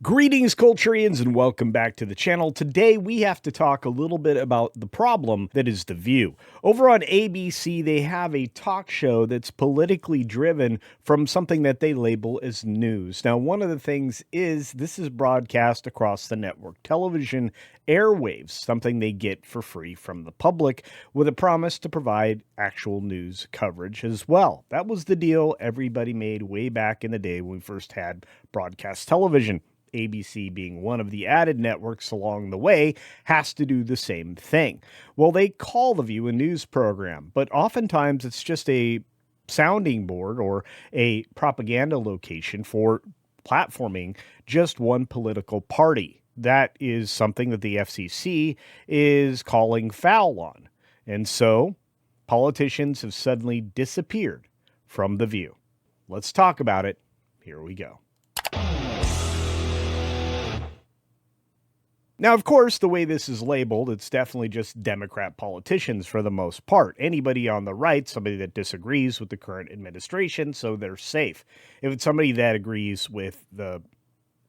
Greetings, Culturians, and welcome back to the channel. Today, we have to talk a little bit about the problem that is The View. Over on ABC, they have a talk show that's politically driven from something that they label as news. Now, one of the things is this is broadcast across the network television Airwaves, something they get for free from the public, with a promise to provide actual news coverage as well. That was the deal everybody made way back in the day when we first had broadcast television. ABC being one of the added networks along the way, has to do the same thing. Well, they call The View a news program, but oftentimes it's just a sounding board or a propaganda location for platforming just one political party. That is something that the FCC is calling foul on. And so politicians have suddenly disappeared from The View. Let's talk about it. Here we go. Now, of course, the way this is labeled, it's definitely just Democrat politicians for the most part. Anybody on the right, somebody that disagrees with the current administration, so they're safe. If it's somebody that agrees with the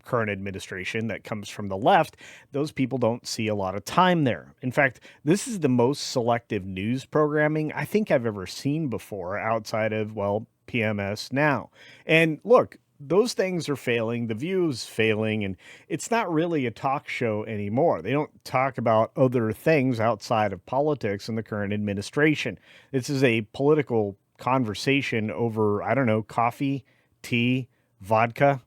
current administration that comes from the left, those people don't see a lot of time there. In fact, this is the most selective news programming I think I've ever seen before outside of, well, PMS Now. And look, those things are failing, the View's failing, and it's not really a talk show anymore. They don't talk about other things outside of politics and the current administration. This is a political conversation over, I don't know, coffee, tea, vodka.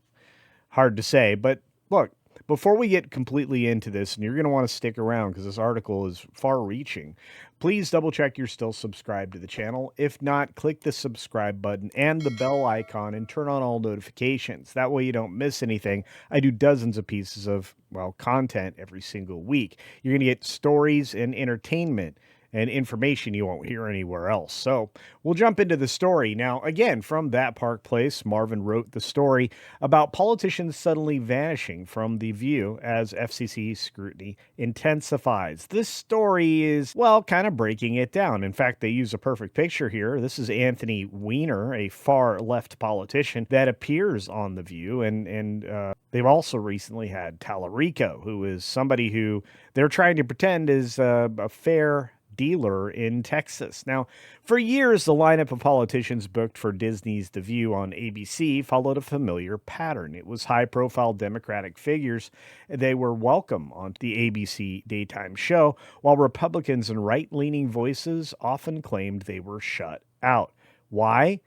Hard to say, but look, before we get completely into this, and you're going to want to stick around because this article is far-reaching, please double-check you're still subscribed to the channel. If not, click the subscribe button and the bell icon and turn on all notifications. That way you don't miss anything. I do dozens of pieces of, well, content every single week. You're going to get stories and entertainment and information you won't hear anywhere else. So we'll jump into the story. Now, again, from That Park Place, Marvin wrote the story about politicians suddenly vanishing from The View as FCC scrutiny intensifies. This story is, well, kind of breaking it down. In fact, they use a perfect picture here. This is Anthony Weiner, a far left politician that appears on The View, and they've also recently had Tallarico, who is somebody who they're trying to pretend is a fair dealer in Texas. Now, for years, the lineup of politicians booked for Disney's The View on ABC followed a familiar pattern. It was high-profile Democratic figures. They were welcome on the ABC daytime show, while Republicans and right-leaning voices often claimed they were shut out. Why?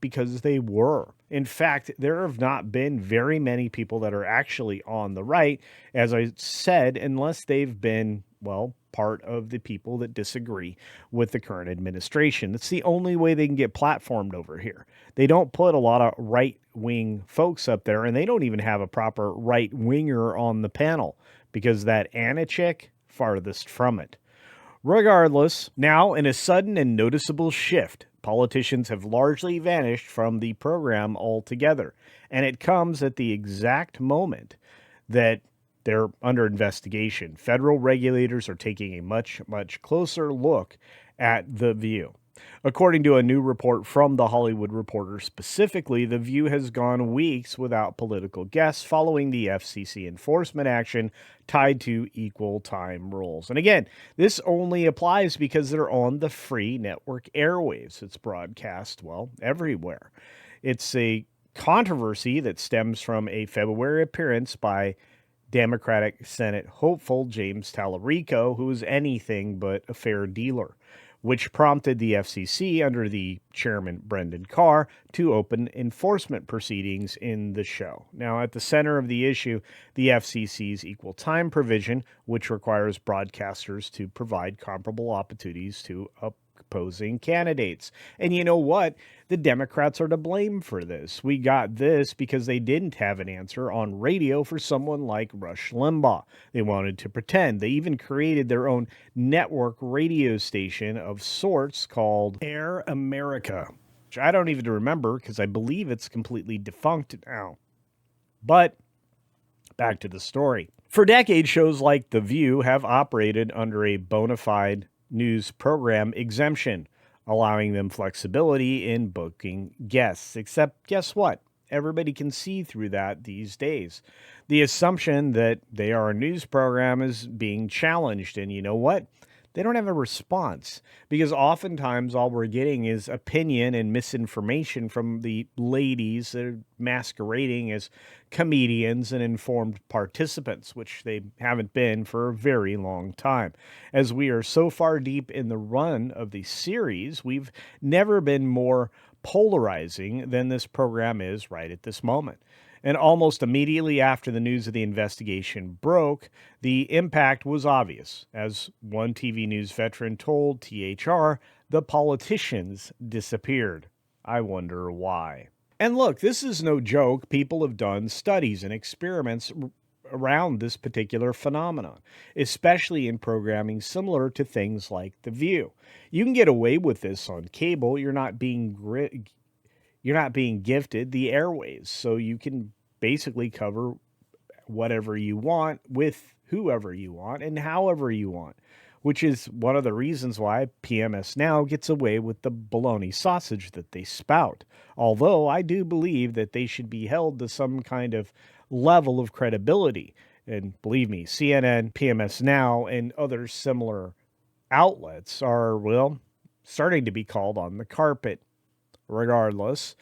Because they were. In fact, there have not been very many people that are actually on the right, as I said, unless they've been, well, part of the people that disagree with the current administration. That's the only way they can get platformed over here. They don't put a lot of right-wing folks up there, and they don't even have a proper right-winger on the panel, because that Anna chick, farthest from it. Regardless, now in a sudden and noticeable shift, politicians have largely vanished from the program altogether, and it comes at the exact moment that they're under investigation. Federal regulators are taking a much, much closer look at The View. According to a new report from The Hollywood Reporter specifically, The View has gone weeks without political guests following the FCC enforcement action tied to equal time rules. And again, this only applies because they're on the free network Airwaves. It's broadcast, well, everywhere. It's a controversy that stems from a February appearance by Democratic Senate hopeful James Tallarico, who is anything but a fair dealer, which prompted the FCC, under the chairman Brendan Carr, to open enforcement proceedings in the show. Now, at the center of the issue, the FCC's equal time provision, which requires broadcasters to provide comparable opportunities to opposing candidates. And you know what? The Democrats are to blame for this. We got this because they didn't have an answer on radio for someone like Rush Limbaugh. They wanted to pretend. They even created their own network radio station of sorts called Air America, which I don't even remember because I believe it's completely defunct now. But back to the story. For decades, shows like The View have operated under a bona fide news program exemption, allowing them flexibility in booking guests. Except, guess what? everybody can see through that these days. The assumption that they are a news program is being challenged. And you know what? They don't have a response because oftentimes all we're getting is opinion and misinformation from the ladies that are masquerading as comedians and informed participants, which they haven't been for a very long time. As we are so far deep in the run of the series, we've never been more polarizing than this program is right at this moment. And almost immediately after the news of the investigation broke, the impact was obvious. As one TV news veteran told THR, the politicians disappeared. I wonder why. And look, this is no joke. People have done studies and experiments around this particular phenomenon, especially in programming similar to things like The View. You can get away with this on cable. You're not being gifted the airwaves, so you can basically cover whatever you want with whoever you want and however you want, which is one of the reasons why PMS Now gets away with the bologna sausage that they spout. Although I do believe that they should be held to some kind of level of credibility. And believe me, CNN, PMS Now, and other similar outlets are, well, starting to be called on the carpet. Regardless.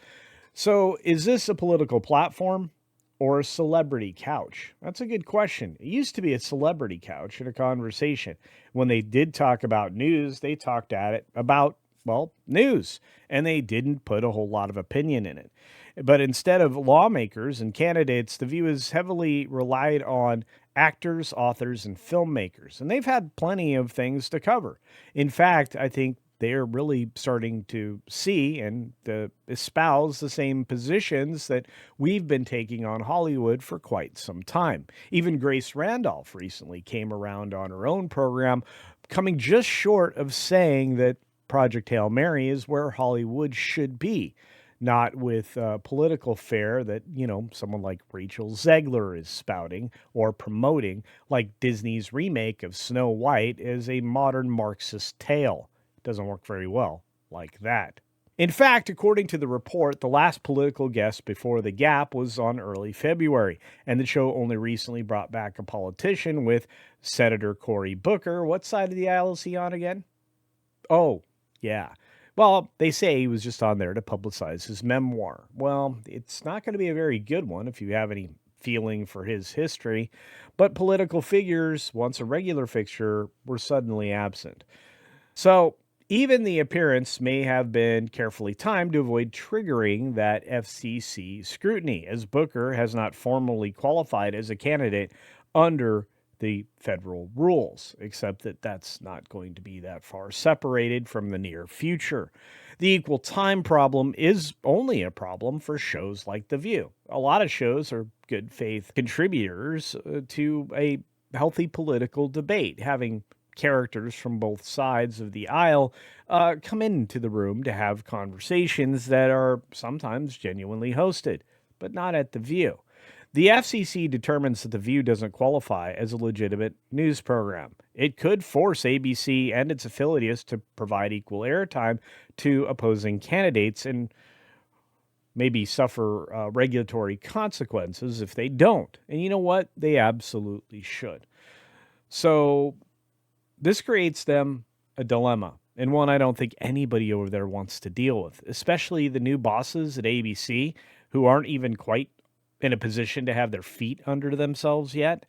So, is this a political platform or a celebrity couch? That's a good question. It used to be a celebrity couch in a conversation. When they did talk about news, they talked at it about, well, news, and they didn't put a whole lot of opinion in it. But instead of lawmakers and candidates, The View has heavily relied on actors, authors, and filmmakers, and they've had plenty of things to cover. In fact, I think they're really starting to see and espouse the same positions that we've been taking on Hollywood for quite some time. Even Grace Randolph recently came around on her own program, coming just short of saying that Project Hail Mary is where Hollywood should be, not with political fare that, someone like Rachel Zegler is spouting or promoting, like Disney's remake of Snow White as a modern Marxist tale. Doesn't work very well like that. In fact, according to the report, the last political guest before the gap was on early February, and the show only recently brought back a politician with Senator Cory Booker. What side of the aisle is he on again? Oh, yeah. Well, they say he was just on there to publicize his memoir. Well, it's not going to be a very good one if you have any feeling for his history, but political figures, once a regular fixture, were suddenly absent. So, even the appearance may have been carefully timed to avoid triggering that FCC scrutiny, as Booker has not formally qualified as a candidate under the federal rules, except that that's not going to be that far separated from the near future. The equal time problem is only a problem for shows like The View. A lot of shows are good faith contributors to a healthy political debate, having characters from both sides of the aisle come into the room to have conversations that are sometimes genuinely hosted, but not at The View. The FCC determines that The View doesn't qualify as a legitimate news program. It could force ABC and its affiliates to provide equal airtime to opposing candidates and maybe suffer regulatory consequences if they don't. And you know what? They absolutely should. So this creates them a dilemma, and one I don't think anybody over there wants to deal with, especially the new bosses at ABC who aren't even quite in a position to have their feet under themselves yet.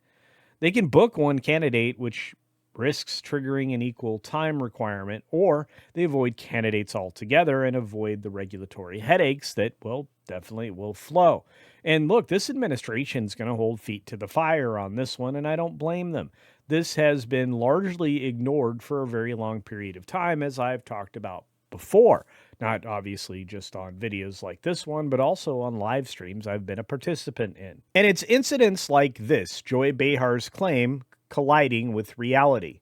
They can book one candidate, which risks triggering an equal time requirement, or they avoid candidates altogether and avoid the regulatory headaches that, well, definitely will flow. And look, this administration's going to hold feet to the fire on this one, and I don't blame them. This has been largely ignored for a very long period of time, as I've talked about before. Not obviously just on videos like this one, but also on live streams I've been a participant in. And it's incidents like this, Joy Behar's claim, colliding with reality.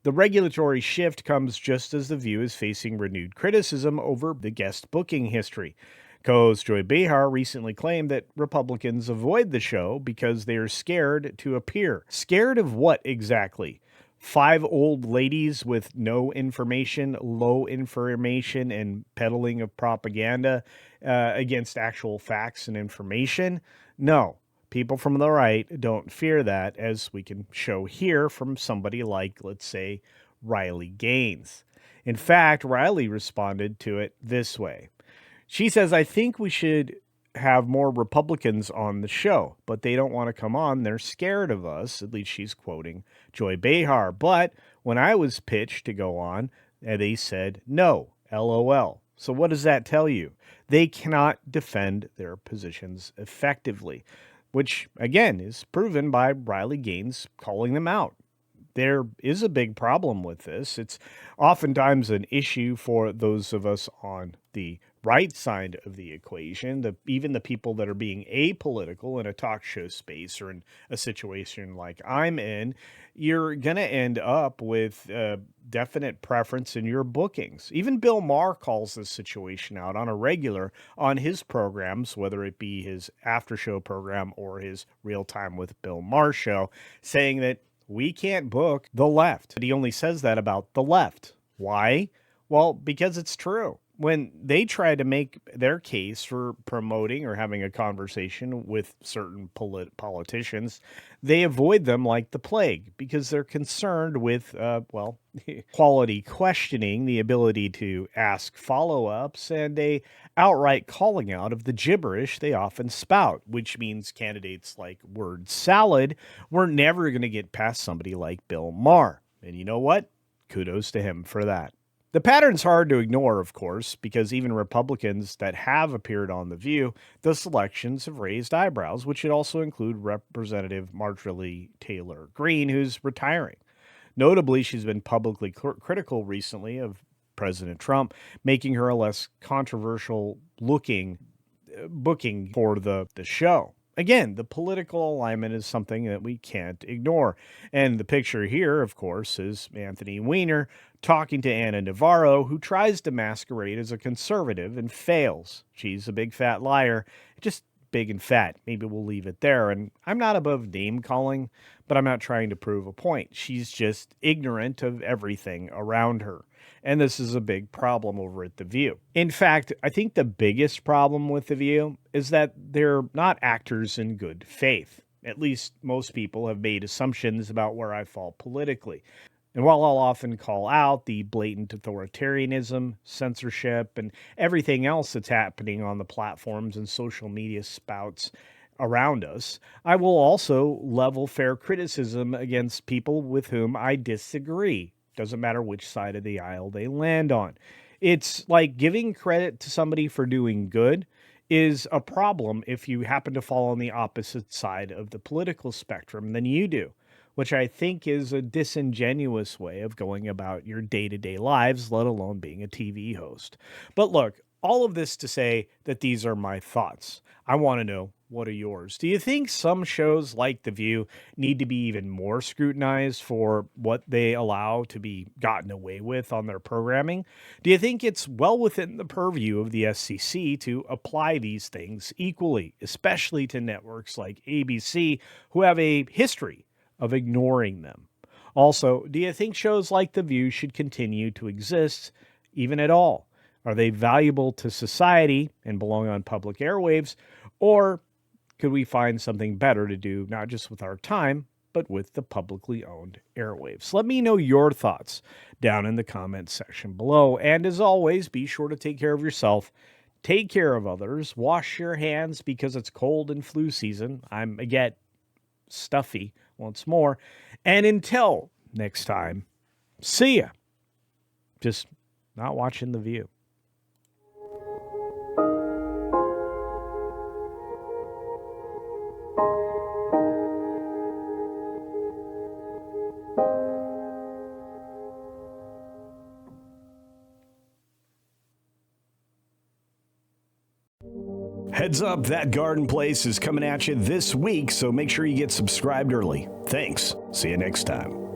The regulatory shift comes just as The View is facing renewed criticism over the guest booking history. Co-host Joy Behar recently claimed that Republicans avoid the show because they are scared to appear. Scared of what exactly? 5 old ladies with no information, low information, and peddling of propaganda against actual facts and information? No. People from the right don't fear that, as we can show here from somebody like, let's say, Riley Gaines. In fact, Riley responded to it this way. She says, I think we should have more Republicans on the show, but they don't want to come on. They're scared of us. At least she's quoting Joy Behar. But when I was pitched to go on, they said no, LOL. So what does that tell you? They cannot defend their positions effectively, which, again, is proven by Riley Gaines calling them out. There is a big problem with this. It's oftentimes an issue for those of us on the right side of the equation, even the people that are being apolitical in a talk show space or in a situation like I'm in. You're going to end up with a definite preference in your bookings. Even Bill Maher calls this situation out on a regular on his programs, whether it be his after show program or his Real Time with Bill Maher show, saying that we can't book the left. But he only says that about the left. Why? Well, because it's true. When they try to make their case for promoting or having a conversation with certain politicians, they avoid them like the plague because they're concerned with, quality questioning, the ability to ask follow-ups, and a outright calling out of the gibberish they often spout, which means candidates like word salad were never going to get past somebody like Bill Maher. And you know what? Kudos to him for that. The pattern's hard to ignore, of course, because even Republicans that have appeared on The View, the selections have raised eyebrows, which would also include Representative Marjorie Taylor Greene, who's retiring. Notably, she's been publicly critical recently of President Trump, making her a less controversial looking booking for the show. Again, the political alignment is something that we can't ignore. And the picture here, of course, is Anthony Weiner talking to Ana Navarro, who tries to masquerade as a conservative and fails. She's a big fat liar, just big and fat. Maybe we'll leave it there. And I'm not above name calling, but I'm not trying to prove a point. She's just ignorant of everything around her. And this is a big problem over at The View. In fact, I think the biggest problem with The View is that they're not actors in good faith. At least most people have made assumptions about where I fall politically. And while I'll often call out the blatant authoritarianism, censorship, and everything else that's happening on the platforms and social media spouts around us, I will also level fair criticism against people with whom I disagree. Doesn't matter which side of the aisle they land on. It's like giving credit to somebody for doing good is a problem if you happen to fall on the opposite side of the political spectrum than you do, which I think is a disingenuous way of going about your day-to-day lives, let alone being a TV host. But look, all of this to say that these are my thoughts. I want to know, what are yours? Do you think some shows like The View need to be even more scrutinized for what they allow to be gotten away with on their programming? Do you think it's well within the purview of the FCC to apply these things equally, especially to networks like ABC, who have a history of ignoring them? Also, do you think shows like The View should continue to exist even at all? Are they valuable to society and belong on public airwaves? Or could we find something better to do, not just with our time, but with the publicly owned airwaves? Let me know your thoughts down in the comments section below. And as always, be sure to take care of yourself, take care of others, wash your hands because it's cold and flu season. I'm again stuffy once more. And until next time, see ya. Just not watching The View. Heads up, That Garden Place is coming at you this week, so make sure you get subscribed early. Thanks. See you next time.